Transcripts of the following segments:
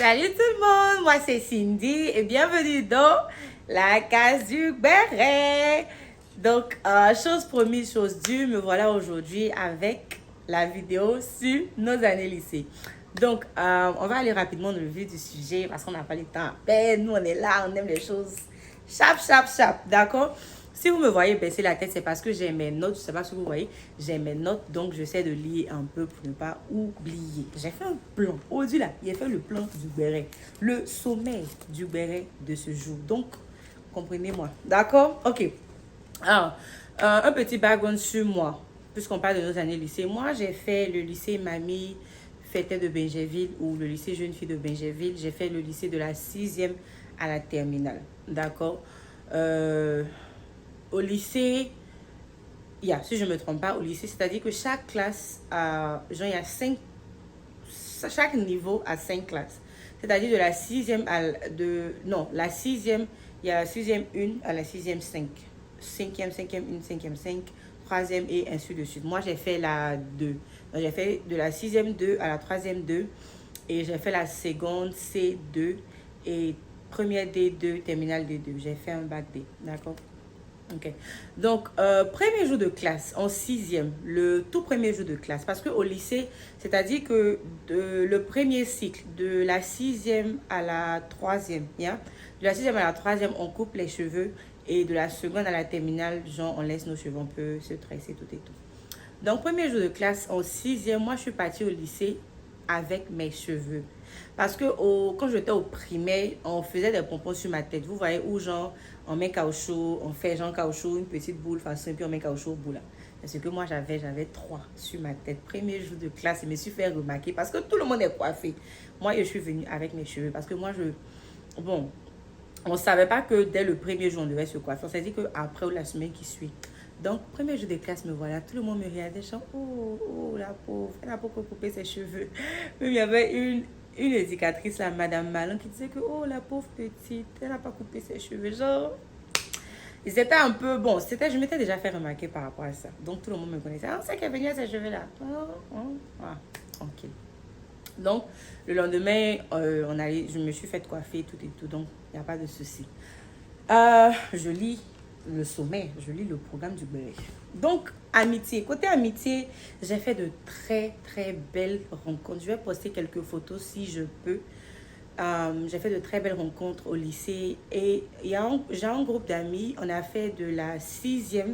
Salut tout le monde, moi c'est Cindy et bienvenue dans la case du béret. Donc, chose promise, chose due, me voilà aujourd'hui avec la vidéo sur nos années lycée. Donc, on va aller rapidement dans le vif du sujet parce qu'on n'a pas le temps à peine. Nous, on est là, on aime les choses chap, chap, chap, d'accord? Si vous me voyez baisser la tête, c'est parce que j'ai mes notes. Je ne sais pas si vous voyez, j'ai mes notes. Donc, j'essaie de lire un peu pour ne pas oublier. J'ai fait un plan. Aujourd'hui, là, il a fait le plan du béret. Le sommet du béret de ce jour. Donc, comprenez-moi. D'accord? OK. Alors, un petit background sur moi. Puisqu'on parle de nos années lycée. Moi, j'ai fait le lycée Mamie Fêtait de Bingerville ou le lycée Jeune Fille de Bingerville. J'ai fait le lycée de la 6e à la terminale. D'accord? Au lycée, si je ne me trompe pas, au lycée, c'est-à-dire que chaque classe, genre, il y a chaque niveau a 5 classes. C'est-à-dire de la 6e la 6e, il y a la 6e 1 à la 6e 5. 5e, 5e 1, 5e 5, 3e et ainsi de suite. Moi, j'ai fait la 2. Donc, j'ai fait de la 6e 2 à la 3e 2 et j'ai fait la seconde C2 et première D2, terminale D2. J'ai fait un bac D, d'accord? Ok. Donc, premier jour de classe, en 6e, le tout premier jour de classe. Parce qu'au lycée, c'est-à-dire que le premier cycle, de la 6e à la 3e, yeah? De la 6e à la 3e, on coupe les cheveux. Et de la seconde à la terminale, genre, on laisse nos cheveux, on peut se tresser tout et tout. Donc, premier jour de classe, en 6e, moi, je suis partie au lycée avec mes cheveux. Parce que quand j'étais au primaire, on faisait des pompons sur ma tête. Vous voyez où, genre, on met caoutchouc, on fait genre caoutchouc, une petite boule façon, et puis on met caoutchouc au bout là. C'est ce que moi j'avais 3 sur ma tête. Premier jour de classe, je me suis fait remarquer parce que tout le monde est coiffé. Moi, je suis venue avec mes cheveux parce que moi, bon, on ne savait pas que dès le premier jour, on devait se coiffer. On s'est dit qu'après ou la semaine qui suit. Donc, premier jour de classe, me voilà. Tout le monde me regardait, genre, oh, la pauvre, elle n'a pas coupé ses cheveux. Mais il y avait une éducatrice, la Madame Malin, qui disait que, oh, la pauvre petite, elle n'a pas coupé ses cheveux. Genre, c'était un peu, bon, je m'étais déjà fait remarquer par rapport à ça. Donc, tout le monde me connaissait. Ah, c'est qu'elle venait à ses cheveux-là. Tranquille. Donc, le lendemain, je me suis fait coiffer, tout et tout. Donc, il n'y a pas de souci. Je lis le sommet, je lis le programme du béret. Donc, amitié. Côté amitié, j'ai fait de très, très belles rencontres. Je vais poster quelques photos si je peux. J'ai fait de très belles rencontres au lycée. Et j'ai un groupe d'amis. On a fait de la 6e.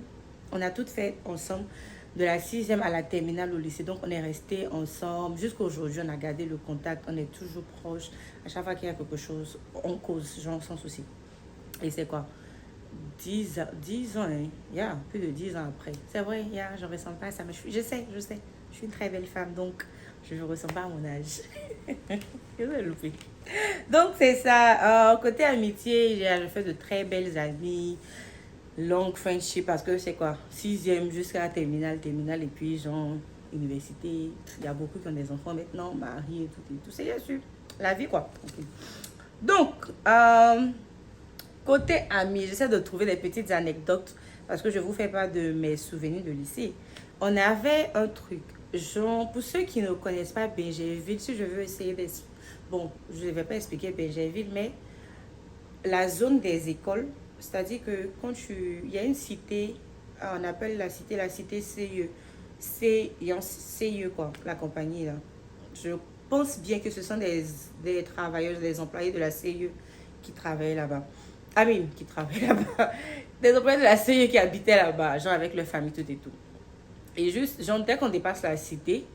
On a toutes fait ensemble. De la 6e à la terminale au lycée. Donc, on est restés ensemble. Jusqu'à aujourd'hui, on a gardé le contact. On est toujours proches. À chaque fois qu'il y a quelque chose, on cause, genre, sans souci. Et c'est quoi? 10 ans, hein? Yeah, plus de 10 ans après. C'est vrai, je ne ressens pas à ça. Mais je sais. Je suis une très belle femme, donc je ne ressens pas à mon âge. Je vais louper. Donc, c'est ça. Côté amitié, j'ai fait de très belles amies. Long friendship, parce que c'est quoi? 6e jusqu'à la terminale, et puis genre, université. Il y a beaucoup qui ont des enfants maintenant, mariés, tout. C'est bien sûr. La vie, quoi. Okay. Donc, côté amis, j'essaie de trouver des petites anecdotes parce que je ne vous fais pas de mes souvenirs de lycée. On avait un truc, genre, pour ceux qui ne connaissent pas Bingerville, si je veux essayer bon, je ne vais pas expliquer Bingerville, mais la zone des écoles, c'est-à-dire que il y a une cité, on appelle la cité CIE. CIE, quoi, la compagnie, là. Je pense bien que ce sont des travailleurs, des employés de la CIE qui travaillent là-bas. Qui travaillent là-bas. Des employés de la CIE qui habitaient là-bas, genre avec leur famille, tout et tout. Et juste, genre, dès qu'on dépasse la cité,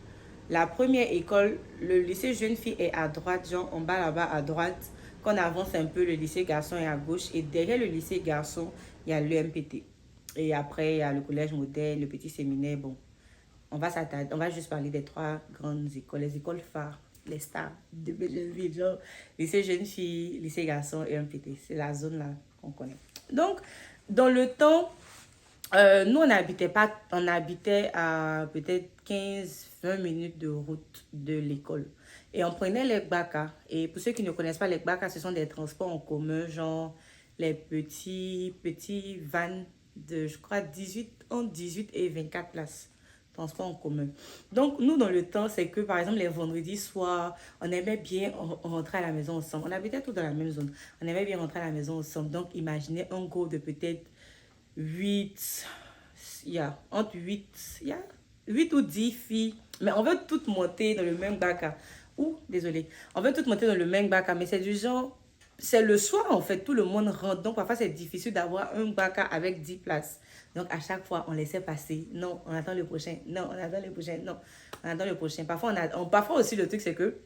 la première école, le lycée jeune fille est à droite, genre en bas là-bas à droite. Quand on avance un peu, le lycée garçon est à gauche. Et derrière le lycée garçon, il y a l'EMPT. Et après, il y a le collège modèle, le petit séminaire. Bon, on va juste parler des 3 grandes écoles, les écoles phares, les stars de Belleville, genre lycée jeune fille, lycée garçon et EMPT. C'est la zone là qu'on connaît. Donc, dans le temps, nous, on habitait à peut-être 15-20 minutes de route de l'école. Et on prenait les Gbaka. Et pour ceux qui ne connaissent pas les Gbaka, ce sont des transports en commun, genre les petits vans de, je crois, entre 18 et 24 places. transport en commun. Donc, nous, dans le temps, c'est que, par exemple, les vendredis soirs, on aimait bien rentrer à la maison ensemble. On habitait tous dans la même zone. On aimait bien rentrer à la maison ensemble. Donc, imaginez un groupe de peut-être 8, entre 8 ou 10 filles. Mais on veut toutes monter dans le même bac. Désolé. On veut toutes monter dans le même bac, mais c'est du genre... C'est le soir, en fait, tout le monde rentre. Donc, parfois, c'est difficile d'avoir un bac avec 10 places. Donc, à chaque fois, on laissait passer. Non, on attend le prochain. Non, on attend le prochain. Non, on attend le prochain. Parfois aussi, le truc, c'est que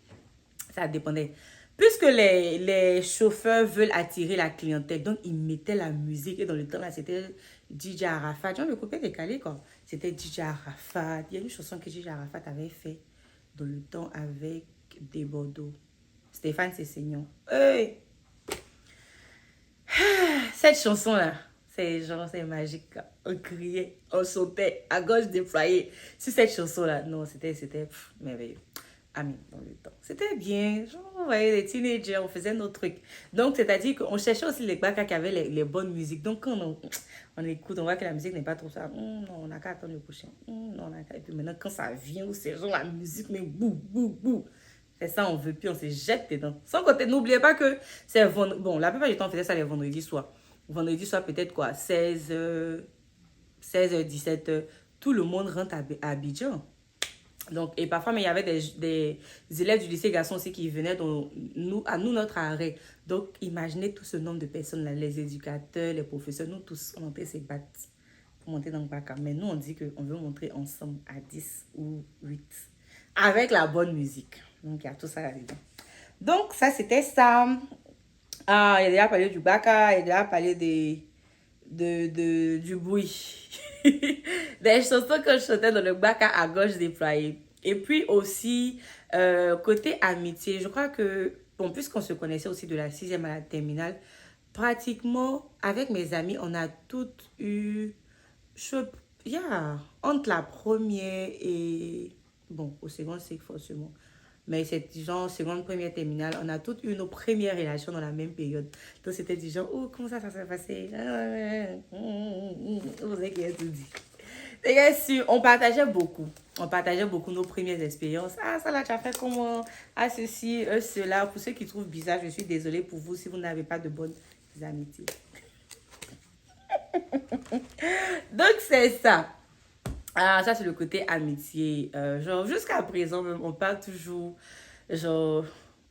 ça dépendait. Puisque les chauffeurs veulent attirer la clientèle, donc ils mettaient la musique. Et dans le temps, là, c'était DJ Arafat. Tu vois, le coupé décalé, quoi. C'était DJ Arafat. Il y a une chanson que DJ Arafat avait fait dans le temps avec des Bordeaux. Stéphane Cessignon. Hey! Cette chanson-là, c'est magique. On criait, on sautait, à gauche déployée. Sur cette chanson-là, non, c'était merveilleux. Amis dans le temps. C'était bien. Genre, on voyait les teenagers, on faisait nos trucs. Donc, c'est-à-dire qu'on cherchait aussi les bacs qui avaient les bonnes musiques. Donc, quand on écoute, on voit que la musique n'est pas trop ça. Non, on n'a qu'à attendre le prochain. Non, on a qu'à... Et puis maintenant, quand ça vient, c'est genre la musique, mais bouh, bouh, bouh. C'est ça, on veut plus, on se jette dedans. Sans côté, n'oubliez pas que c'est vendredi. Bon, la plupart du temps, on faisait ça les vendredis soirs. Vendredi soir, peut-être quoi, 16h, 17h. Tout le monde rentre à Abidjan. Donc, et parfois, mais il y avait des élèves du lycée garçon aussi qui venaient à nous, notre arrêt. Donc, imaginez tout ce nombre de personnes là, les éducateurs, les professeurs, nous tous, on entrait se battre pour monter dans le bac. Mais nous, on dit qu'on veut montrer ensemble à 10 ou 8 avec la bonne musique. Donc, il y a tout ça là-dedans. Donc, ça, c'était ça. Ah, il a déjà parlé du baka, il a déjà parlé du bruit. Des chansons que je chantais dans le baka à gauche déployée. Et puis aussi, côté amitié, je crois que, bon, puisqu'on se connaissait aussi de la 6e à la terminale, pratiquement, avec mes amis, on a toutes eu, entre la première et, bon, au second cycle, forcément. Mais c'est genre seconde, première, terminale. On a toutes eu nos premières relations dans la même période. Donc c'était du genre, oh, comment ça s'est passé? Vous savez qui a tout dit. C'est sûr, on partageait beaucoup. On partageait beaucoup nos premières expériences. Ah, ça là, tu as fait comment? Ah, ceci, cela. Pour ceux qui trouvent bizarre, je suis désolée pour vous si vous n'avez pas de bonnes amitiés. Donc c'est ça. Ah, ça, c'est le côté amitié. Genre, jusqu'à présent, même, on parle toujours. Genre,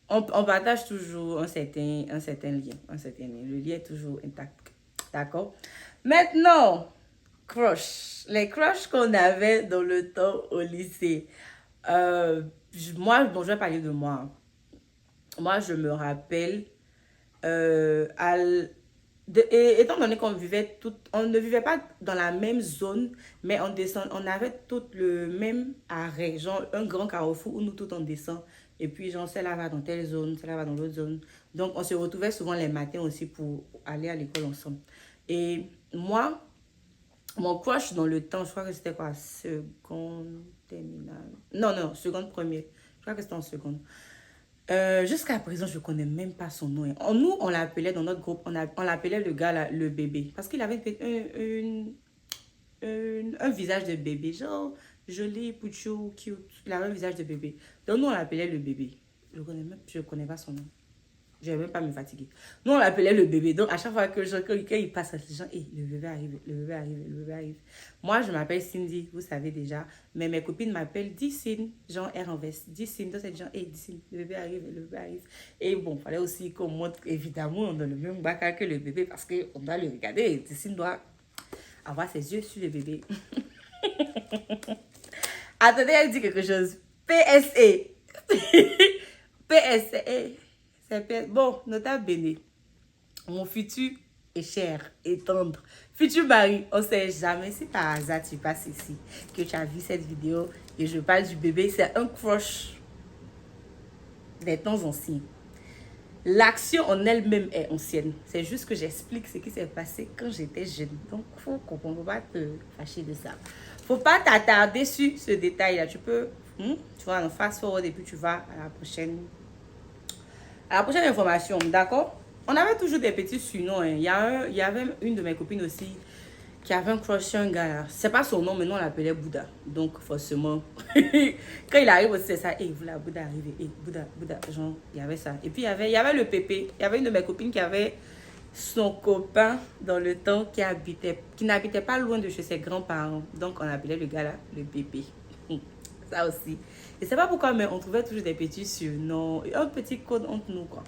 on partage toujours un certain lien. Le lien est toujours intact. D'accord? Maintenant, crush. Les crushs qu'on avait dans le temps au lycée. Moi, bon, je vais parler de moi. Moi, je me rappelle. Étant donné qu'on vivait on ne vivait pas dans la même zone, mais on avait tout le même arrêt, genre un grand carrefour où nous tous on descend, et puis genre celle-là va dans telle zone, celle-là va dans l'autre zone. Donc on se retrouvait souvent les matins aussi pour aller à l'école ensemble. Et moi, mon crush dans le temps, je crois que c'était quoi, seconde terminale. Non, seconde première. Je crois que c'était en seconde. Jusqu'à présent, je ne connais même pas son nom. Nous, on l'appelait dans notre groupe, on l'appelait le gars, là, le bébé. Parce qu'il avait un visage de bébé, genre joli, pouchou, cute. Il avait un visage de bébé. Donc, nous, on l'appelait le bébé. Je ne connais pas son nom. Je ne vais même pas me fatiguer. Nous, on l'appelait le bébé. Donc, à chaque fois que quand il passe, les gens, hey, le bébé arrive, le bébé arrive, le bébé arrive. Moi, je m'appelle Cindy, vous savez déjà. Mais mes copines m'appellent Dicine, genre R en veste. Dicine, donc c'est genre, hey, Dicine, le bébé arrive, le bébé arrive. Et bon, il fallait aussi qu'on montre, évidemment, dans le même bac que le bébé parce qu'on doit le regarder. Dicine doit avoir ses yeux sur le bébé. Attendez, elle dit quelque chose. PSE. PSE. Bon, notable béné. Mon futur est cher et tendre. Futur mari, on ne sait jamais si par hasard tu passes ici, que tu as vu cette vidéo et je parle du bébé. C'est un crush des temps anciens. L'action en elle-même est ancienne. C'est juste que j'explique ce qui s'est passé quand j'étais jeune. Donc, il faut qu'on ne peut pas te fâcher de ça. Il ne faut pas t'attarder sur ce détail-là. Tu peux, tu vas en fast forward et puis tu vas à la prochaine information, d'accord? On avait toujours des petits surnoms. Hein. Il y avait une de mes copines aussi qui avait un crush sur un gars là. C'est pas son nom, mais nous on l'appelait Bouddha. Donc forcément, quand il arrive aussi, c'est ça. Et voilà, Bouddha arrivé. Et Bouddha, genre, il y avait ça. Et puis il y avait le pépé. Il y avait une de mes copines qui avait son copain dans le temps qui n'habitait pas loin de chez ses grands-parents. Donc on appelait le gars là le pépé. Ça aussi. Et c'est pas pourquoi, mais on trouvait toujours des petits surnoms. Un petit code entre nous, quoi.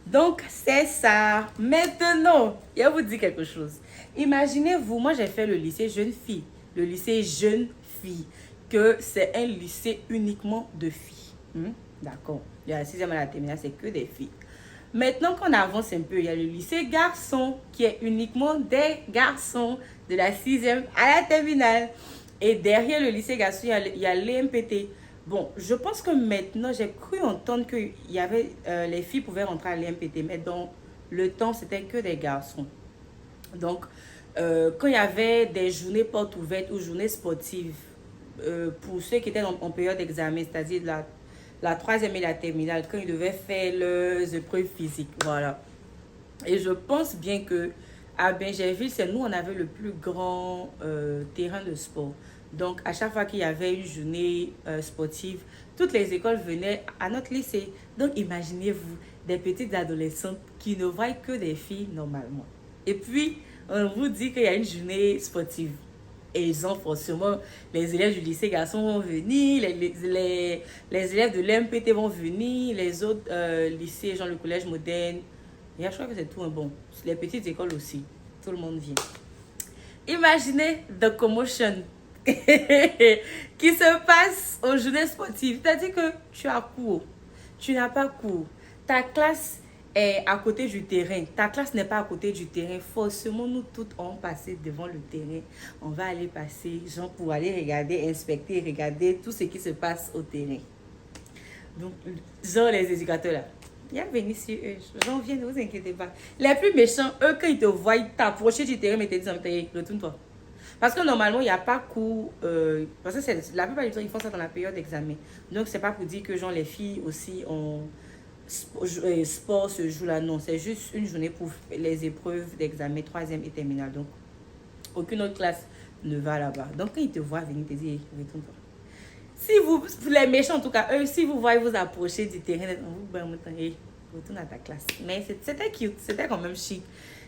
Donc, c'est ça. Maintenant, je vais vous dire quelque chose. Imaginez-vous, moi j'ai fait le lycée jeune fille. Le lycée jeune fille. Que c'est un lycée uniquement de filles. D'accord. Il y a la 6e à la terminale, c'est que des filles. Maintenant qu'on avance un peu, il y a le lycée garçon qui est uniquement des garçons de la 6e à la terminale. Et derrière le lycée garçon, il y a l'EMPT. Bon, je pense que maintenant, j'ai cru entendre que les filles pouvaient rentrer à l'EMPT, mais dans le temps, c'était que des garçons. Donc, quand il y avait des journées portes ouvertes ou journées sportives, pour ceux qui étaient en période d'examen, c'est-à-dire la 3e et la terminale, quand ils devaient faire leurs épreuves physiques, voilà. Et je pense bien que à Bingerville, c'est nous, on avait le plus grand terrain de sport. Donc, à chaque fois qu'il y avait une journée sportive, toutes les écoles venaient à notre lycée. Donc, imaginez-vous, des petites adolescentes qui ne voient que des filles normalement. Et puis, on vous dit qu'il y a une journée sportive. Et ils ont forcément, les élèves du lycée garçon vont venir, les élèves de l'MPT vont venir, les autres lycées, genre le collège moderne. Et je crois que c'est tout un bon. Les petites écoles aussi, tout le monde vient. Imaginez the commotion qui se passe aux journées sportives. C'est-à-dire que tu as cours, tu n'as pas cours. Ta classe est à côté du terrain. Ta classe n'est pas à côté du terrain. Forcément, nous toutes on passé devant le terrain. On va aller passer, genre, pour aller regarder, inspecter, regarder tout ce qui se passe au terrain. Donc, genre les éducateurs là. Il y a venu sur eux. J'en viens, ne vous inquiétez pas. Les plus méchants, eux, quand ils te voient t'approcher du terrain, mais te disent, retourne-toi. Parce que normalement, il n'y a pas cours. Parce que la plupart du temps, ils font ça dans la période d'examen. Donc, c'est pas pour dire que genre, les filles aussi ont sport ce jour-là. Non, c'est juste une journée pour les épreuves d'examen 3e et terminale. Donc, aucune autre classe ne va là-bas. Donc, quand ils te voient venir, ils te disent, retourne-toi. Si vous, les méchants en tout cas, eux, si vous voyez vous approcher du terrain, vous retourne à ta classe. Mais c'était cute, c'était quand même chic.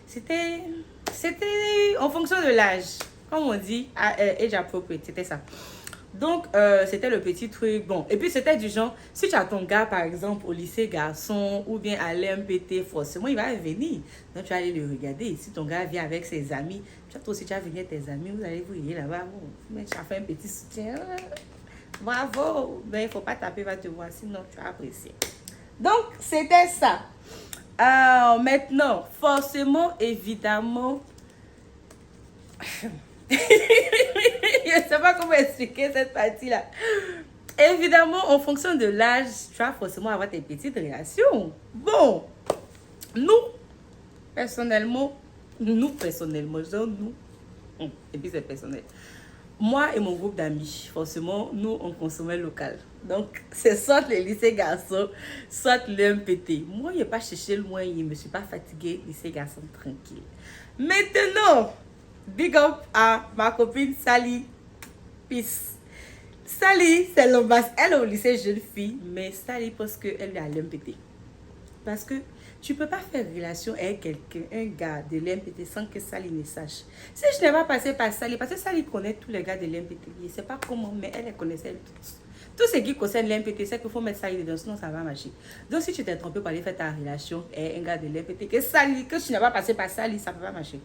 C'était en fonction de l'âge. Comme on dit, age appropriate, c'était ça. Donc, c'était le petit truc. Bon, et puis c'était du genre, si tu as ton gars, par exemple, au lycée garçon ou bien à l'MPT, forcément, il va venir. Donc, tu vas aller le regarder. Si ton gars vient avec ses amis, toi aussi, tu vas venir avec tes amis, vous allez vous y là-bas. Mais tu as fait un petit soutien. Bravo. Mais il ne faut pas taper, va te voir, sinon tu vas apprécier. Donc, c'était ça. Maintenant, forcément, évidemment, je ne sais pas comment expliquer cette partie-là. Évidemment, en fonction de l'âge, tu vas forcément avoir tes petites réactions. Bon, nous, personnellement, genre nous, et puis c'est personnel. Moi et mon groupe d'amis, forcément, nous, on consommait local. Donc, c'est soit le lycée garçon, soit le MPT. Moi, je n'ai pas cherché loin, je ne me suis pas fatiguée. Lycée garçon, tranquille. Maintenant, big up à ma copine Sally. Peace. Sally, c'est l'ambasse. Elle est au lycée jeune fille, mais Sally parce qu'elle est à l'MPT. Parce que tu ne peux pas faire relation avec quelqu'un, un gars de l'MPT sans que Sally ne sache. Si je n'ai pas passé par Sally, parce que Sally connaît tous les gars de l'MPT, je ne sais pas comment, mais elle les connaissait tous. Tout ce qui concerne l'MPT, c'est qu'il faut mettre Sally dedans, sinon ça va marcher. Donc si tu t'es trompé pour aller faire ta relation avec un gars de l'MPT, que tu n'as pas passé par Sally, ça ne peut pas marcher.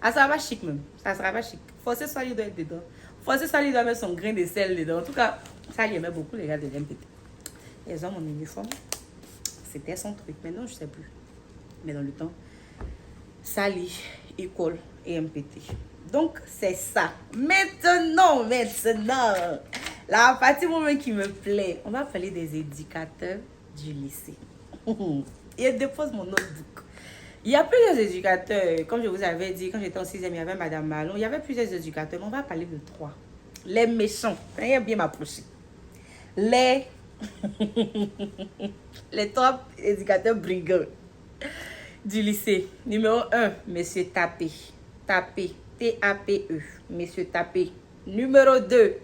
Ah, ça va chic même. Ça sera pas chic. Forcément, Sally doit être dedans. Forcément, Sally doit mettre son grain de sel dedans. En tout cas, Sally aimait beaucoup les gars de l'MPT. Ils ont mon uniforme. C'était son truc. Maintenant, je ne sais plus. Mais dans le temps, Sally, école et MPT. Donc, c'est ça. Maintenant, la partie moment qui me plaît, on va parler des éducateurs du lycée. Et dépose mon notebook. Il y a plusieurs éducateurs. Comme je vous avais dit, quand j'étais en 6e, il y avait Madame Malon. Il y avait plusieurs éducateurs. On va parler de 3. Les méchants. Veuillez bien m'approcher. Les 3 éducateurs brigands du lycée. Numéro 1, Monsieur Tapé. Tapé. T-A-P-E. Monsieur Tapé. Numéro 2.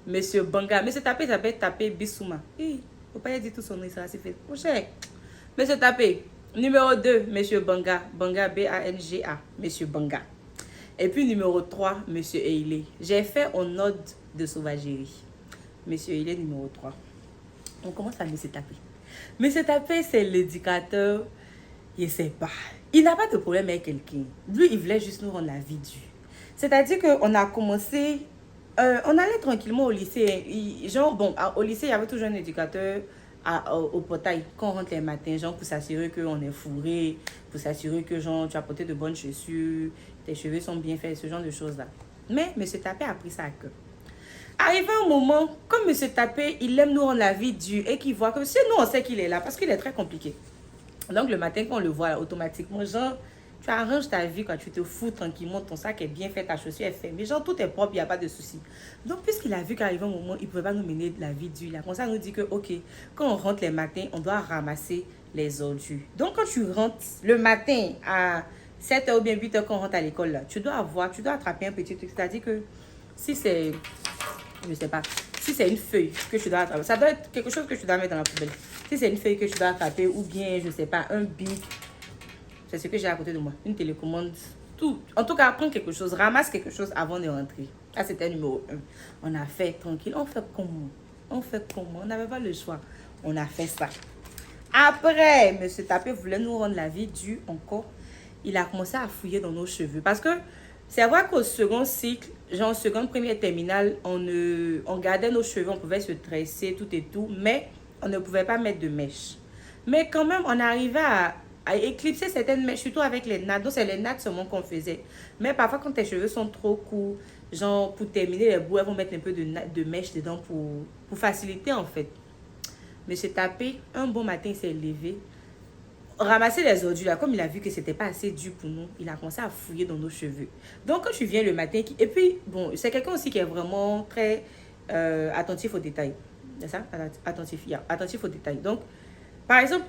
Monsieur Banga. Monsieur Tapé s'appelle Tapé Bissouma. Il faut pas dire tout son nom, ça c'est fait. Mon cher. Monsieur Tapé. Numéro 2. Monsieur Banga. Banga B-A-N-G-A. Monsieur Banga. Et puis numéro 3. Monsieur Eilé. J'ai fait en ordre de sauvagerie. Monsieur Eilé numéro 3. On commence à Monsieur Tapé. Monsieur Tapé, c'est l'éducateur. Je sais pas. Il n'a pas de problème avec quelqu'un. Lui, il voulait juste nous rendre la vie dure. C'est-à-dire qu'on a commencé... on allait tranquillement au lycée. Au lycée, il y avait toujours un éducateur au portail. Quand on rentre les matins, genre, pour s'assurer qu'on est fourré, pour s'assurer que, genre, tu as porté de bonnes chaussures, tes cheveux sont bien faits, ce genre de choses-là. Mais M. Tapé a pris ça à cœur. Arrivé un moment, comme M. Tapé, il aime nous rendre la vie dure et qu'il voit que si nous, on sait qu'il est là, parce qu'il est très compliqué. Donc, le matin, quand on le voit, là, automatiquement, genre, tu arranges ta vie quand tu te fous tranquillement, ton sac est bien fait, ta chaussure est faite. Mais genre, tout est propre, il n'y a pas de souci. Donc, puisqu'il a vu qu'arrivé un moment, il ne pouvait pas nous mener de la vie dure, il a commencé à nous dire que, ok, quand on rentre les matins, on doit ramasser les ordures. Donc, quand tu rentres le matin à 7h ou bien 8h quand on rentre à l'école, là, tu dois attraper un petit truc. C'est-à-dire que si c'est, je ne sais pas, si c'est une feuille que tu dois attraper, ça doit être quelque chose que tu dois mettre dans la poubelle. Si c'est une feuille que tu dois attraper ou bien, je ne sais pas, un bic, c'est ce que j'ai à côté de moi. Une télécommande, tout. En tout cas, prends quelque chose, ramasse quelque chose avant de rentrer. Ça, c'était numéro 1. On a fait tranquille. On fait comment? On n'avait pas le choix. On a fait ça. Après, M. Tapé voulait nous rendre la vie dure encore. Il a commencé à fouiller dans nos cheveux. Parce que c'est vrai qu'au second cycle, genre seconde, première, terminale, on gardait nos cheveux, on pouvait se tresser, tout et tout. Mais on ne pouvait pas mettre de mèches. Mais quand même, on arrivait à éclipser certaines mèches, surtout avec les nattes. Donc, c'est les nattes seulement qu'on faisait. Mais parfois, quand tes cheveux sont trop courts, genre, pour terminer les bouts, elles vont mettre un peu de mèche dedans pour faciliter, en fait. Monsieur Tapé, un bon matin, il s'est levé, ramassé les ordures, là, comme il a vu que c'était pas assez dur pour nous, il a commencé à fouiller dans nos cheveux. Donc, quand tu viens le matin, et puis, bon, c'est quelqu'un aussi qui est vraiment très attentif aux détails. C'est ça? Attentif aux détails. Donc, par exemple,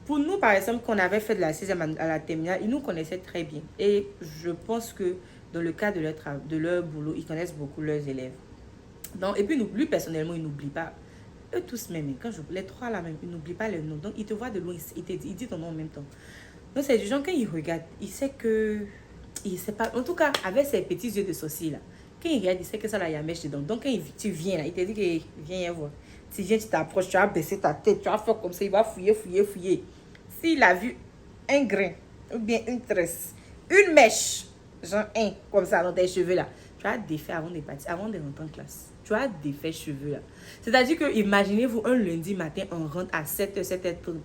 pour nous, par exemple, qu'on avait fait de la 6e à la terminale, ils nous connaissaient très bien. Et je pense que dans le cadre de leur boulot, ils connaissent beaucoup leurs élèves. Donc, et puis, lui, personnellement, il n'oublie pas. Eux tous même, les trois là même, ils n'oublient pas les noms. Donc, ils te voient de loin, il dit ton nom en même temps. Donc, c'est du genre, quand il regarde, il sait que... Il sait pas, en tout cas, avec ses petits yeux de sorcier là, quand il regarde, il sait que ça là, il y a mèche dedans. Donc, quand tu viens là, il te dit que viens voir. Tu viens, tu t'approches, tu vas baisser ta tête, tu vas faire comme ça, il va fouiller. S'il a vu un grain, ou bien une tresse, une mèche, genre comme ça dans tes cheveux là, tu vas défaire avant de partir, avant de rentrer en classe. Tu as défait cheveux là. C'est-à-dire que, imaginez-vous, un lundi matin, on rentre à 7h, 7h30.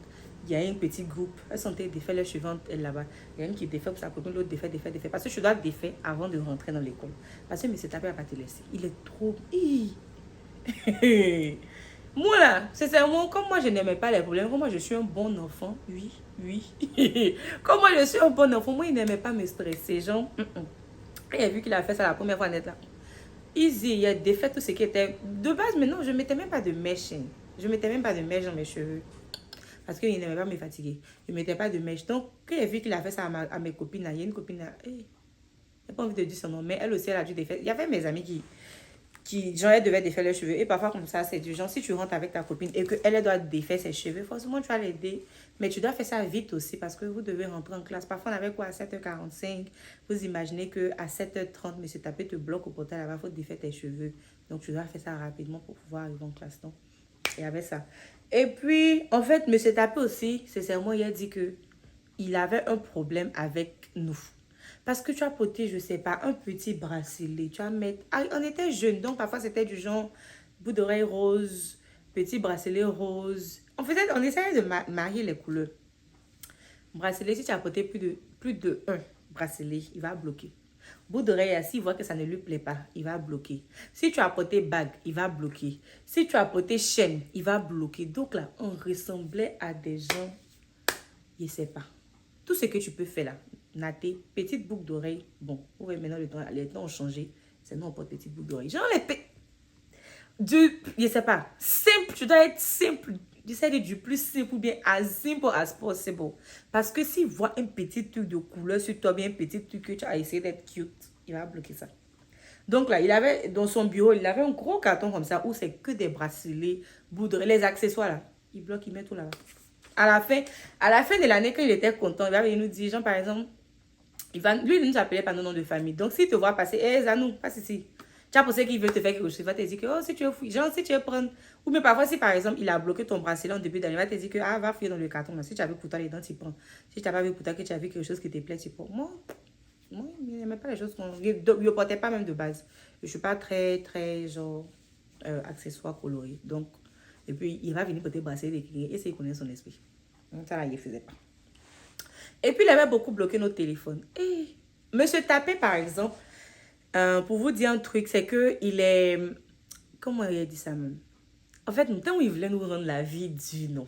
Il y a un petit groupe. Elles sont défait leurs cheveux là-bas. Il y a une qui défait pour sa copine, l'autre défait. Parce que je dois défaire avant de rentrer dans l'école. Parce que M. Tapé va pas te laisser. Il est trop... Moi là, sincèrement, comme moi je n'aimais pas les problèmes, comme moi je suis un bon enfant, oui. Comme moi je suis un bon enfant, moi il n'aimait pas me stresser, genre, il a vu qu'il a fait ça la première fois net là. Easy, il a défait tout ce qui était de base, mais non, je ne mettais même pas de mèche. Je ne mettais même pas de mèche dans mes cheveux. Parce qu'il n'aimait pas me fatiguer. Je ne mettais pas de mèche. Donc, quand il a vu qu'il a fait ça à mes copines, il y a une copine là, je n'ai pas envie de dire son nom, mais elle aussi, elle a dû défaire. Il y avait mes amis genre, elle devait défaire leurs cheveux. Et parfois, comme ça, c'est du genre, si tu rentres avec ta copine et qu'elle doit défaire ses cheveux, forcément, tu vas l'aider. Mais tu dois faire ça vite aussi parce que vous devez rentrer en classe. Parfois, on avait quoi à 7h45. Vous imaginez qu'à 7h30, M. Tapé te bloque au portail là-bas, il faut défaire tes cheveux. Donc, tu dois faire ça rapidement pour pouvoir arriver en classe. Donc, il y avait ça. Et puis, en fait, M. Tapé aussi, sincèrement, il a dit qu'il avait un problème avec nous. Parce que tu as porté, je ne sais pas, un petit bracelet. Tu vas mettre... on était jeunes, donc parfois c'était du genre bout d'oreille rose, petit bracelet rose. On essayait de marier les couleurs. Bracelet, si tu as porté plus de un bracelet, il va bloquer. Bout d'oreille, s'il voit que ça ne lui plaît pas, il va bloquer. Si tu as porté bague, il va bloquer. Si tu as porté chaîne, il va bloquer. Donc là, on ressemblait à des gens, je ne sais pas. Tout ce que tu peux faire là, natter, petite boucle d'oreille. Bon, vous voyez maintenant, les temps ont changé. C'est nous, on porte petite boucle d'oreille. Genre je ne sais pas, simple, tu dois être simple. J'essaie du plus simple ou bien as simple as possible. Parce que s'il voit un petit truc de couleur sur toi, bien un petit truc que tu as essayé d'être cute, il va bloquer ça. Donc là, il avait dans son bureau, il avait un gros carton comme ça où c'est que des bracelets, boudres, les accessoires là. Il bloque, il met tout là-bas. À la fin de l'année, quand il était content, il nous dit, genre par exemple, lui, il ne nous appelait pas nos noms de famille. Donc s'il te voit passer, Zanou, passe ici. Tu as pensé qu'il veut te faire quelque chose, il va te dire que, oh, si tu veux fouiller, genre, si tu veux prendre, ou mais parfois, si par exemple, il a bloqué ton bracelet en début d'année, il va te dire que, va fouiller dans le carton, là. Si tu avais pourtant les dents, tu prends. Si tu n'as pas vu pourtant que tu as vu quelque chose qui te plaît, tu prends. Moi, il n'aimait pas les choses qu'on. Il ne portait pas même de base. Je ne suis pas très, très, genre, accessoire coloré. Donc, et puis, il va venir pour te brasser des clients et il connaît son esprit. Donc, ça, là, il ne faisait pas. Et puis, il avait beaucoup bloqué nos téléphones. Et Monsieur Tapé, par exemple, pour vous dire un truc, c'est que il est... Comment il a dit ça même? En fait, tant il voulait nous rendre la vie dure, non.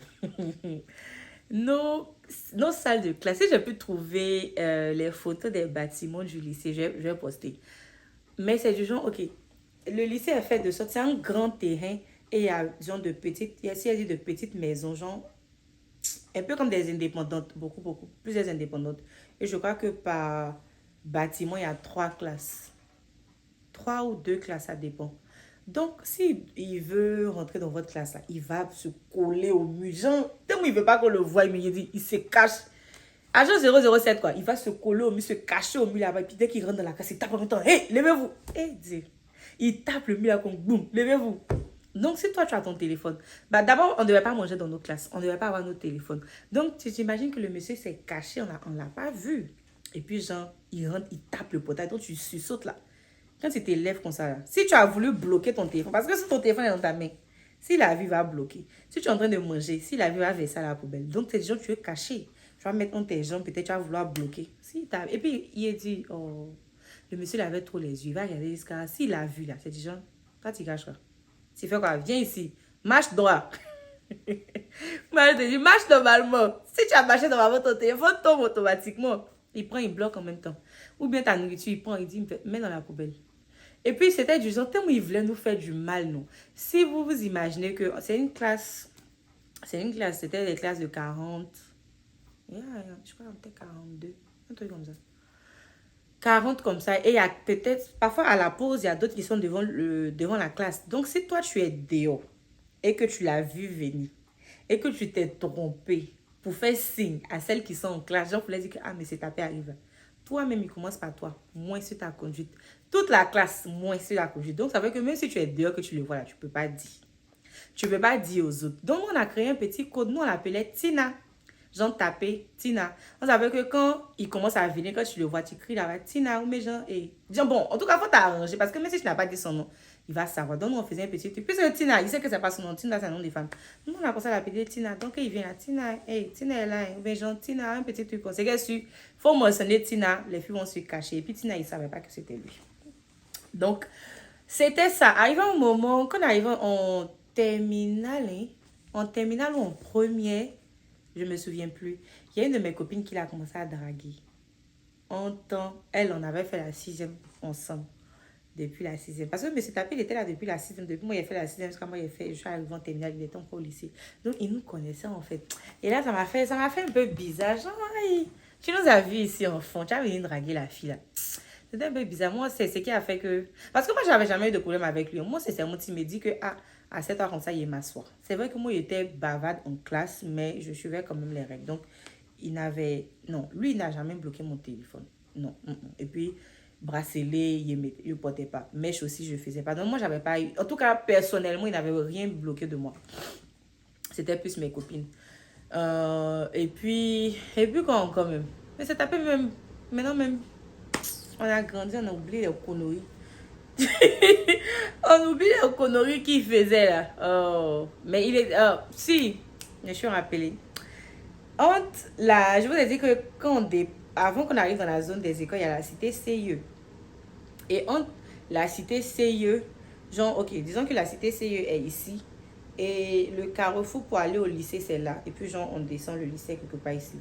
nos salles de classe, si j'ai pu trouver les photos des bâtiments du lycée, je vais poster. Mais c'est du genre, ok, le lycée est fait de sorte, c'est un grand terrain et il y a genre de petites, il y a de petites maisons, genre un peu comme des indépendantes, beaucoup, plusieurs indépendantes. Et je crois que par bâtiment, il y a 3 classes. 3 ou 2 classes, ça dépend. Donc, s'il veut rentrer dans votre classe, là, il va se coller au mur. Genre, tellement il ne veut pas qu'on le voie, mais il se cache. Agent 007, quoi. Il va se coller au mur, se cacher au mur là-bas. Et puis dès qu'il rentre dans la classe, il tape en même temps. Hé, levez-vous. Il tape le mur là comme boum, levez-vous. Donc, si toi, tu as ton téléphone, d'abord, on ne devait pas manger dans nos classes. On ne devait pas avoir nos téléphones. Donc, tu t'imagines que le monsieur s'est caché, on ne l'a pas vu. Et puis, genre, il rentre, il tape le portail. Donc, tu sautes là. Quand tu t'élèves comme ça, là, si tu as voulu bloquer ton téléphone, parce que si ton téléphone est dans ta main, s'il a vu, il va bloquer. Si tu es en train de manger, s'il a vu, il va verser à la poubelle. Donc, tes gens, tu es caché. Tu vas mettre dans tes jambes, peut-être tu vas vouloir bloquer. Et puis, il a dit, oh, le monsieur, il avait trop les yeux. Il va regarder jusqu'à, s'il a vu, là, c'est du genre, toi, tu caches quoi? Tu fais quoi? Viens ici, marche droit. Moi, je te dis, marche normalement. Si tu as marché normalement, ton téléphone tombe automatiquement. Il prend, il bloque en même temps. Ou bien ta nourriture, il prend, il dit, mets dans la poubelle. Et puis, c'était du genre, tellement il voulait nous faire du mal, nous. Si vous vous imaginez que c'est une classe, c'était des classes de 40. Je crois que c'était 42. Un truc comme ça. 40 comme ça. Et il y a peut-être, parfois à la pause, il y a d'autres qui sont devant la classe. Donc, si toi, tu es dehors et que tu l'as vu venir et que tu t'es trompé pour faire signe à celles qui sont en classe, genre pour leur dire que, mais c'est tapé arrive. Toi-même, il commence par toi, moins sur ta conduite. Toute la classe, moins sur la conduite. Donc, ça veut dire que même si tu es dehors, que tu le vois là, tu ne peux pas dire. Tu ne peux pas dire aux autres. Donc, on a créé un petit code. Nous, on l'appelait Tina. Genre, taper Tina. On savait que quand il commence à venir, quand tu le vois, tu cries là-bas, Tina, ou mes gens, et dis bon, en tout cas, il faut t'arranger. Parce que même si tu n'as pas dit son nom, il va savoir. Donc, nous, on faisait un petit truc. Puis, Tina, il sait que c'est pas son nom. Tina, c'est un nom de femme. Nous, on a commencé à l'appeler Tina. Donc, il vient là, Tina, Tina est là, ou mes gens, Tina, un petit truc. C'est qu'il faut mentionner Tina, les filles vont se cacher. Et puis, Tina, il ne savait pas que c'était lui. Donc, c'était ça. Arrivé un moment, quand on arrivait en terminale, ou en première, je ne me souviens plus. Il y a une de mes copines qui l'a commencé à draguer. Elle, on avait fait la 6e ensemble. Depuis la 6e. Parce que M. Tapé, il était là depuis la 6e. Depuis moi, il a fait la 6e. Jusqu'à moi, je suis arrivée en terminale. Il était encore au lycée. Donc, il nous connaissait, en fait. Et là, ça m'a fait un peu bizarre. Genre, tu nous as vus ici, enfant. Tu as venu draguer la fille, là. C'était un peu bizarre. Moi, c'est ce qui a fait que... Parce que moi, je n'avais jamais eu de problème avec lui. Moi, c'est seulement qu'il me dit que, à 7 heures comme ça, il m'assoit. C'est vrai que moi, il était bavarde en classe, mais je suivais quand même les règles. Donc, non, lui, il n'a jamais bloqué mon téléphone. Non. Et puis, bracelet, il ne portait pas. Mèche aussi, je ne faisais pas. Donc, moi, j'avais pas eu... En tout cas, personnellement, il n'avait rien bloqué de moi. C'était plus mes copines. Et puis quand même. Mais c'est tapé même... Maintenant, même... On a grandi, on a oublié les conneries. On oublie les conneries qu'il faisait là. Oh. Mais il est... si, je suis rappelée. Je vous ai dit que avant qu'on arrive dans la zone des écoles, il y a la cité CIE. Et entre la cité CIE, genre, ok, disons que la cité CIE est ici. Et le carrefour pour aller au lycée, c'est là. Et puis, genre, on descend le lycée quelque part ici.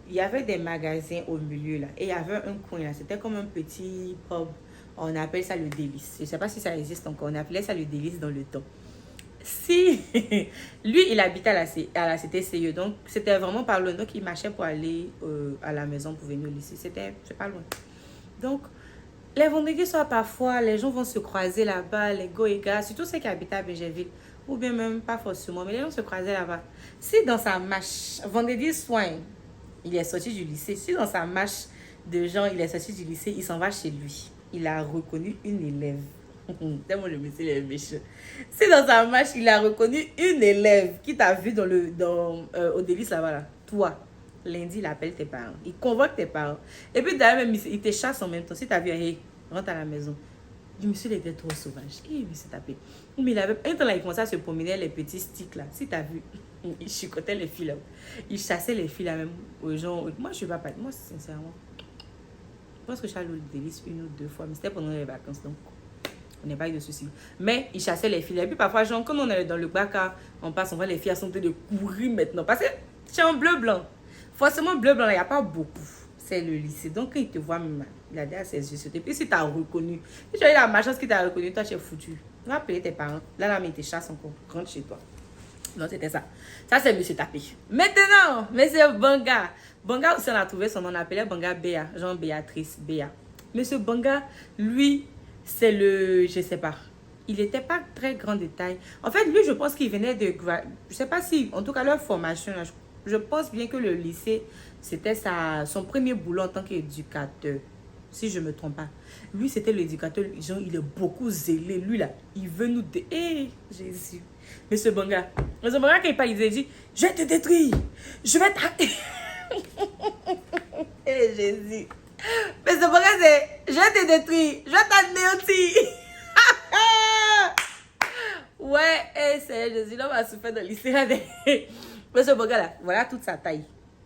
Il y avait des magasins au milieu là. Et il y avait un coin là. C'était comme un petit pub. On appelle ça le délice. Je ne sais pas si ça existe encore. On appelait ça le délice dans le temps. si lui, il habitait à la CTCE, donc c'était vraiment pas loin. Donc, il marchait pour aller à la maison pour venir au lycée. C'est pas loin. Donc, les vendredis soirs, parfois, les gens vont se croiser là-bas, les go et gars, surtout ceux qui habitent à Bégerville, ou bien même pas forcément, mais les gens se croisaient là-bas. Si dans sa marche, vendredi soir, il est sorti du lycée, si dans sa marche de gens, il est sorti du lycée, il s'en va chez lui. Il a reconnu une élève. Tellement le monsieur est méchant. Si dans sa marche, il a reconnu une élève qui t'a vu au délice là-bas, là, toi, lundi, il appelle tes parents. Il convoque tes parents. Et puis d'ailleurs, même, il te chasse en même temps. Si t'as vu, hey, rentre à la maison. Le monsieur, il était trop sauvage. Et il s'est tapé. Mais il avait, un temps là, il commençait à se promener les petits sticks là. Si t'as vu, il chicotait les filles là. Il chassait les filles là même aux gens. Moi, je suis pas pas. Moi, sincèrement, je pense que je suis allée au délice une ou deux fois. Mais c'était pendant les vacances. Donc, on n'a pas eu de soucis. Mais il chassait les filles. Et puis parfois, genre, quand on est dans le bac, on passe, on voit les filles, elles sont en train de courir maintenant. Parce que c'est en bleu-blanc. Forcément, bleu-blanc, il n'y a pas beaucoup. C'est le lycée. Donc, quand il te voit, il a dit à ses yeux. Et puis, si tu as reconnu, si tu as eu la malchance qu'il t'a reconnu, toi, tu es foutu. Tu vas appeler tes parents. Là, mais il te chasse encore. Rentre chez toi. Non, c'était ça. Ça, c'est monsieur Tapé. Maintenant, monsieur Banga. Banga, aussi, on a trouvé son nom. On appelait Banga Béa. Jean-Béatrice Béa. Monsieur Banga, lui, c'est le... Je sais pas. Il n'était pas très grand de taille. En fait, lui, je pense qu'il venait de... Je sais pas si... En tout cas, leur formation, là, je pense bien que le lycée, c'était son premier boulot en tant qu'éducateur. Si je ne me trompe pas. Lui, c'était l'éducateur. Genre, il est beaucoup zélé. Lui, là, il veut nous... Eh, Jésus. Monsieur Banga. Monsieur Banga, quand il parle, il dit, je vais te détruire. Je vais te... Eh, Jésus. Monsieur Banga, c'est, je vais te détruire. Je vais t'anéantir. Ouais, eh, c'est Jésus. L'homme a souffert dans le lycée. Monsieur Banga, là, voilà toute sa taille.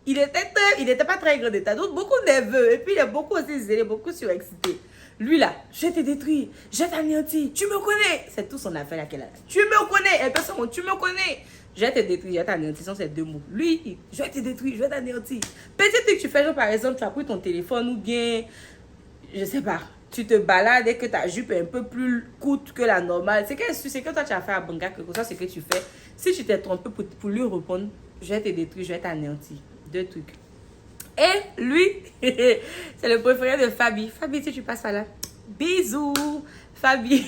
Il était pas très grand de taille. Donc, beaucoup nerveux. Et puis, il est beaucoup aussi zélé, beaucoup surexcité. Lui, là, je vais te détruire. Je vais t'anéantir. Tu me connais. C'est tout son affaire là qu'elle a. Tu me connais. Elle peut se tu me connais. Je vais te détruire. Je vais t'anéantir. Ce sont ces deux mots. Lui, je vais te détruire. Je vais t'anéantir. Petit truc que tu fais, genre, par exemple, tu as pris ton téléphone ou bien, je sais pas, tu te balades et que ta jupe est un peu plus courte que la normale. C'est que toi, tu as fait à Banga, que ça, c'est que tu fais. Si tu t'es trompé pour lui répondre, je vais te détruire, je vais t'anéantir. Deux trucs. Et lui, c'est le préféré de Fabi. Fabi, si tu passes par là, bisous. Fabi.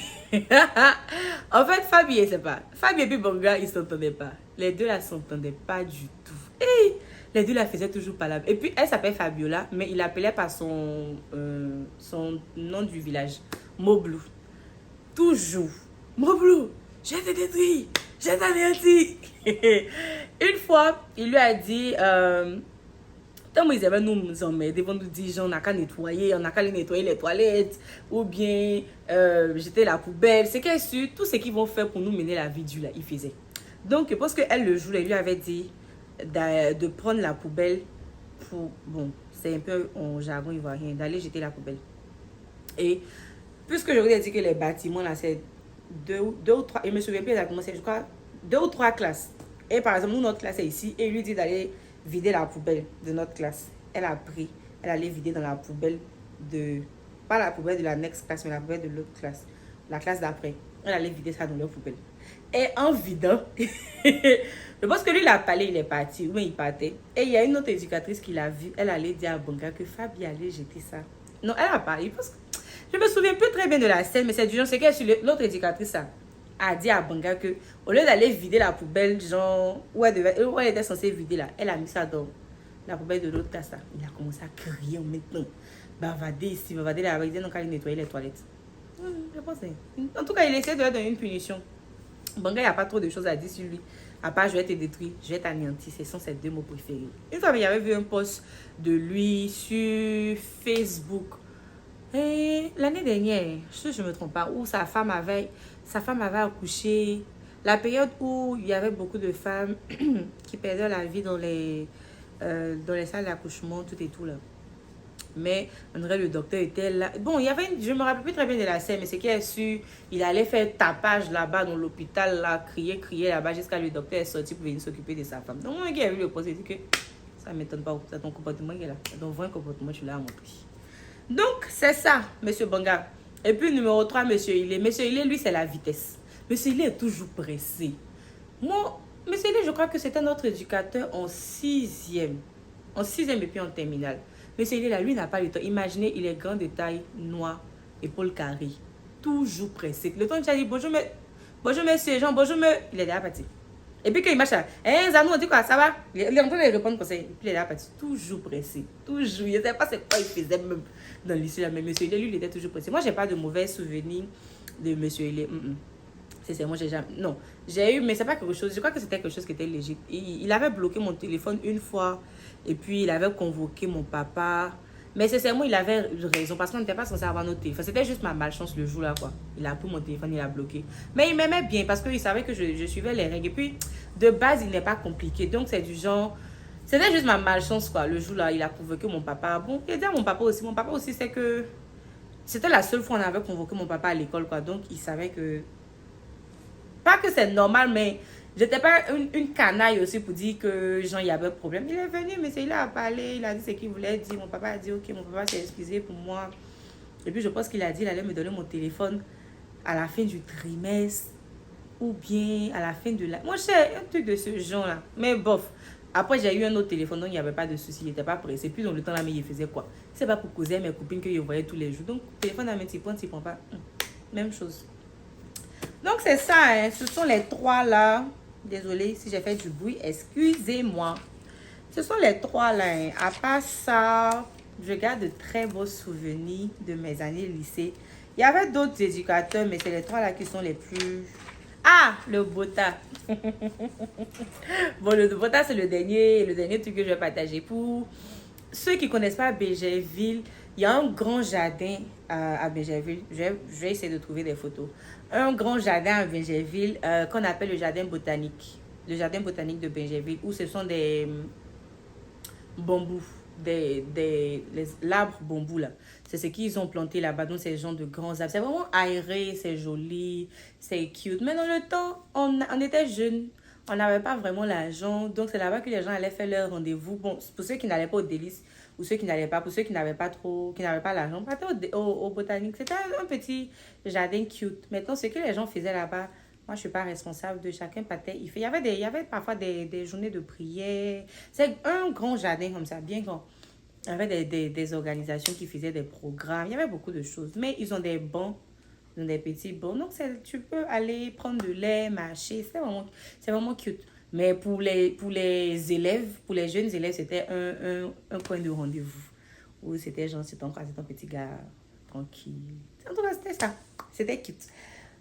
En fait, Fabi, c'est pas. Fabi et puis Banga, ils s'entendaient pas. Les deux là s'entendaient pas du tout. Et les deux la faisaient toujours pas là. Et puis, elle s'appelle Fabiola, mais il l'appelait par son nom du village. Moblou. Toujours. Moblou, je vais te détruire. Je vais t'anéantir. Une fois, il lui a dit, tant ils avaient nous emmerder, ils vont nous dire, on n'a qu'à nettoyer, on n'a qu'à nettoyer les toilettes, ou bien jeter la poubelle. C'est qu'elle su, tout ce qu'ils vont faire pour nous mener la vie dure, là, ils faisaient. Donc, parce qu'elle le jour, elle lui avait dit de prendre la poubelle pour, bon, c'est un peu en jargon ivoirien, d'aller jeter la poubelle. Et puisque je vous ai dit que les bâtiments, là, c'est deux ou trois, je me souviens plus exactement, c'est je crois 2 ou 3 classes. Et par exemple, nous, notre classe est ici, et lui dit d'aller vider la poubelle de notre classe. Elle a pris, elle allait vider dans la poubelle pas la poubelle de la next class, mais la poubelle de l'autre classe. La classe d'après. Elle allait vider ça dans leur poubelle. Et en vidant, je pense que lui, il a parlé, il est parti, ou il partait. Et il y a une autre éducatrice qui l'a vu, elle allait dire à Banga que Fabi allait jeter ça. Non, elle a parlé, parce que je me souviens plus très bien de la scène, mais c'est du genre, c'est que l'autre éducatrice a dit à Banga que au lieu d'aller vider la poubelle, genre, où elle était censée vider là, elle a mis ça dans la poubelle de l'autre classe là. Il a commencé à crier en maintenant. Bavarder ici, bavarder là, il disait non, qu'à nettoyer les toilettes. Je pense. En tout cas, il essaie de leur donner une punition. Banga, il n'y a pas trop de choses à dire sur lui. À part, je vais te détruire, je vais t'anéantir. Ce sont ses 2 mots préférés. Une fois, il y avait vu un post de lui sur Facebook. Et l'année dernière, si je ne me trompe pas, où sa femme avait accouché. La période où il y avait beaucoup de femmes qui perdaient la vie dans les salles d'accouchement, tout et tout là. Mais en vrai, le docteur était là. Bon, il y avait je me rappelle plus très bien de la scène, mais c'est qu'il a su, il allait faire tapage là-bas dans l'hôpital, là, crier là-bas, jusqu'à le docteur est sorti pour venir s'occuper de sa femme. Donc, moi, qui a vu le poste, il dit que ça ne m'étonne pas, c'est ton comportement qui est là. C'est ton vrai comportement, tu l'as montré. Donc, c'est ça, monsieur Banga. Et puis, numéro 3, monsieur Ilé. Monsieur Ilé, lui, c'est la vitesse. Monsieur il est toujours pressé. Moi, monsieur je crois que c'était notre éducateur en sixième. En sixième et puis en terminale. Monsieur là, lui n'a pas le temps. Imaginez, il est grand de taille, noir, épaule carrée. Toujours pressé. Le temps, il a dit bonjour, monsieur Jean, bonjour, monsieur. Il est déjà parti. Et puis quand il marche là, Zanou, on dit quoi, ça va? Il est en train de répondre comme ça. Et puis il est là parti. Toujours pressé. Toujours. Je ne sais pas c'est quoi il faisait même dans le lycée là. Mais monsieur lui, il était toujours pressé. Moi, je n'ai pas de mauvais souvenirs de monsieur Hélé. C'est moi j'ai jamais non j'ai eu mais c'est pas quelque chose, je crois que c'était quelque chose qui était léger. Il avait bloqué mon téléphone une fois et puis il avait convoqué mon papa, mais sincèrement il avait raison parce qu'on n'était pas censé avoir notre téléphone. C'était juste ma malchance le jour là quoi. Il a pris mon téléphone, il a bloqué, mais il m'aimait bien parce qu'il savait que je suivais les règles et puis de base il n'est pas compliqué, donc c'est du genre c'était juste ma malchance quoi. Le jour là il a convoqué mon papa. Bon, il a dit à mon papa aussi c'est que c'était la seule fois on avait convoqué mon papa à l'école quoi, donc il savait que pas que c'est normal, mais j'étais pas une canaille aussi pour dire que Jean, il y avait problème. Il est venu, mais il a parlé, il a dit ce qu'il voulait dire. Mon papa a dit, ok, mon papa s'est excusé pour moi. Et puis je pense qu'il a dit, il allait me donner mon téléphone à la fin du trimestre ou bien à la fin de la... Moi, j'ai un truc de ce genre-là. Mais bof. Après, j'ai eu un autre téléphone, donc il n'y avait pas de souci, il n'était pas pressé. Puis dans le temps là, mais il faisait quoi? C'est pas pour causer à mes copines que je voyais tous les jours. Donc, téléphone à mes petits points, tu prends pas. Même chose. Donc, c'est ça, hein. Ce sont les trois là. Désolée si j'ai fait du bruit, excusez-moi. Ce sont les trois là, hein. À part ça, je garde de très beaux souvenirs de mes années lycée. Il y avait d'autres éducateurs, mais c'est les trois là qui sont les plus... Ah, le Bota. Bon, le Bota, c'est le dernier truc que je vais partager. Pour ceux qui ne connaissent pas Bégerville, il y a un grand jardin à Bégerville. Je vais essayer de trouver des photos. Un grand jardin à Bégerville qu'on appelle le jardin botanique. Le jardin botanique de Bégerville, où ce sont des bambous, l'arbre bambou là. C'est ce qu'ils ont planté là-bas. Donc, c'est le genre de grands arbres. C'est vraiment aéré, c'est joli, c'est cute. Mais dans le temps, on était jeunes. On n'avait pas vraiment l'argent. Donc, c'est là-bas que les gens allaient faire leur rendez-vous. Bon, pour ceux qui n'allaient pas au délice, ou ceux qui n'allaient pas, pour ceux qui n'avaient pas trop, qui n'avaient pas l'argent, partaient au botanique. C'était un petit jardin cute. Maintenant, ce que les gens faisaient là-bas, moi, je ne suis pas responsable de chacun partait. Il y avait parfois des journées de prière. C'est un grand jardin comme ça, bien grand. Il y avait des organisations qui faisaient des programmes. Il y avait beaucoup de choses. Mais ils ont des bancs, ils ont des petits bancs. Donc, tu peux aller prendre de lait, marcher. C'est vraiment cute. Mais pour les élèves, pour les jeunes élèves, c'était un point de rendez-vous. Où c'était genre, c'est ton petit gars tranquille. En tout cas, c'était ça. C'était cute.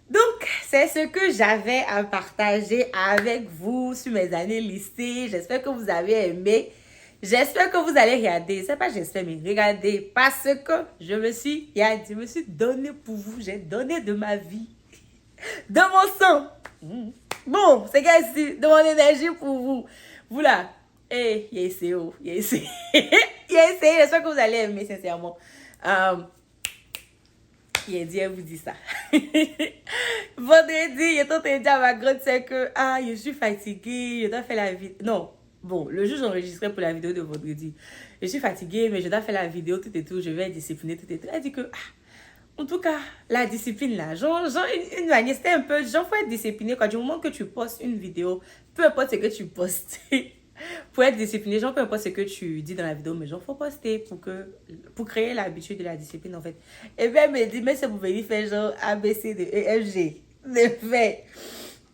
Donc, c'est ce que j'avais à partager avec vous sur mes années lycée. J'espère que vous avez aimé. J'espère que vous allez regarder. C'est pas j'espère, mais regardez. Parce que je me suis donné pour vous. J'ai donné de ma vie. De mon sang. Bon, c'est ici, de mon énergie pour vous. Vous là. Eh, il a essayé. Il a essayé. J'espère que vous allez aimer, sincèrement. Il a dit, elle vous dit ça. Vendredi, il est en train de dire à ma grande sœur que, je suis fatiguée, je dois faire la vidéo. Non, bon, le jour j'enregistrais pour la vidéo de vendredi. Je suis fatiguée, mais je dois faire la vidéo, tout et tout, je vais discipliner, tout et tout. Elle dit que, en tout cas, la discipline là, genre une manière, c'était un peu, genre, faut être discipliné, quoi. Du moment que tu postes une vidéo, peu importe ce que tu postes, pour être discipliné, genre, peu importe ce que tu dis dans la vidéo, mais genre, faut poster pour créer l'habitude de la discipline, en fait. Et bien, elle me dit, mais c'est pour venir faire genre A, B, C, D, E, F, G. De fait.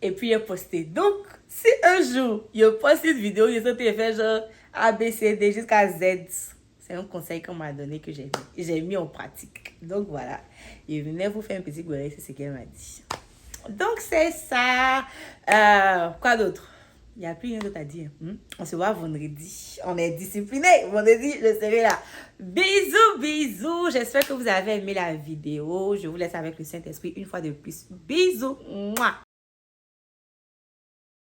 Et puis, il a posté. Donc, si un jour, il poste une vidéo, il a fait genre A, B, C, D jusqu'à Z. C'est un conseil qu'on m'a donné que j'ai mis en pratique. Donc, voilà. Et venez vous faire un petit goût, c'est ce qu'elle m'a dit. Donc, c'est ça. Quoi d'autre? Il n'y a plus rien d'autre à dire. On se voit vendredi. On est discipliné. Vendredi, je serai là. Bisous, bisous. J'espère que vous avez aimé la vidéo. Je vous laisse avec le Saint-Esprit une fois de plus. Bisous. Mouah.